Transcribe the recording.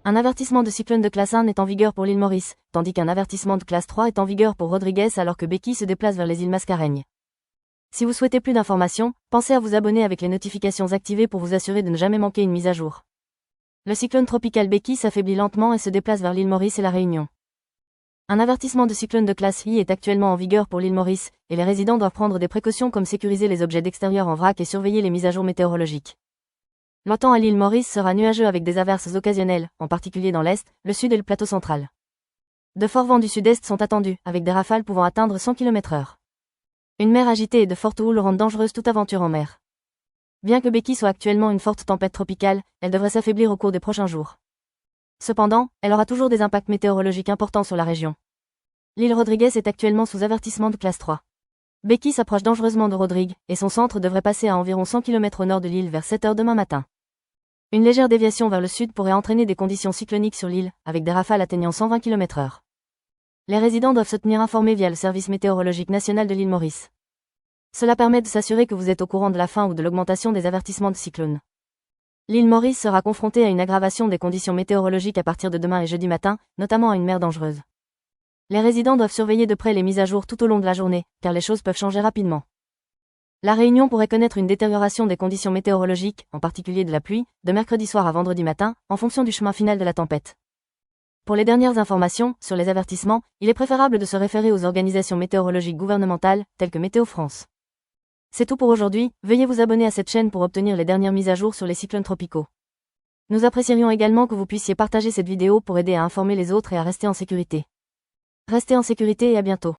Un avertissement de cyclone de classe 1 est en vigueur pour l'île Maurice, tandis qu'un avertissement de classe 3 est en vigueur pour Rodrigues alors que Becky se déplace vers les îles Mascareignes. Si vous souhaitez plus d'informations, pensez à vous abonner avec les notifications activées pour vous assurer de ne jamais manquer une mise à jour. Le cyclone tropical Becky s'affaiblit lentement et se déplace vers l'île Maurice et la Réunion. Un avertissement de cyclone de classe I est actuellement en vigueur pour l'île Maurice, et les résidents doivent prendre des précautions comme sécuriser les objets d'extérieur en vrac et surveiller les mises à jour météorologiques. Le temps à l'île Maurice sera nuageux avec des averses occasionnelles, en particulier dans l'est, le sud et le plateau central. De forts vents du sud-est sont attendus, avec des rafales pouvant atteindre 100 km/h. Une mer agitée et de fortes houles rendent dangereuse toute aventure en mer. Bien que Becky soit actuellement une forte tempête tropicale, elle devrait s'affaiblir au cours des prochains jours. Cependant, elle aura toujours des impacts météorologiques importants sur la région. L'île Rodrigues est actuellement sous avertissement de classe 3. Becky s'approche dangereusement de Rodrigues, et son centre devrait passer à environ 100 km au nord de l'île vers 7 h demain matin. Une légère déviation vers le sud pourrait entraîner des conditions cycloniques sur l'île, avec des rafales atteignant 120 km/h. Les résidents doivent se tenir informés via le service météorologique national de l'île Maurice. Cela permet de s'assurer que vous êtes au courant de la fin ou de l'augmentation des avertissements de cyclone. L'île Maurice sera confrontée à une aggravation des conditions météorologiques à partir de demain et jeudi matin, notamment à une mer dangereuse. Les résidents doivent surveiller de près les mises à jour tout au long de la journée, car les choses peuvent changer rapidement. La Réunion pourrait connaître une détérioration des conditions météorologiques, en particulier de la pluie, de mercredi soir à vendredi matin, en fonction du chemin final de la tempête. Pour les dernières informations sur les avertissements, il est préférable de se référer aux organisations météorologiques gouvernementales, telles que Météo France. C'est tout pour aujourd'hui, veuillez vous abonner à cette chaîne pour obtenir les dernières mises à jour sur les cyclones tropicaux. Nous apprécierions également que vous puissiez partager cette vidéo pour aider à informer les autres et à rester en sécurité. Restez en sécurité et à bientôt.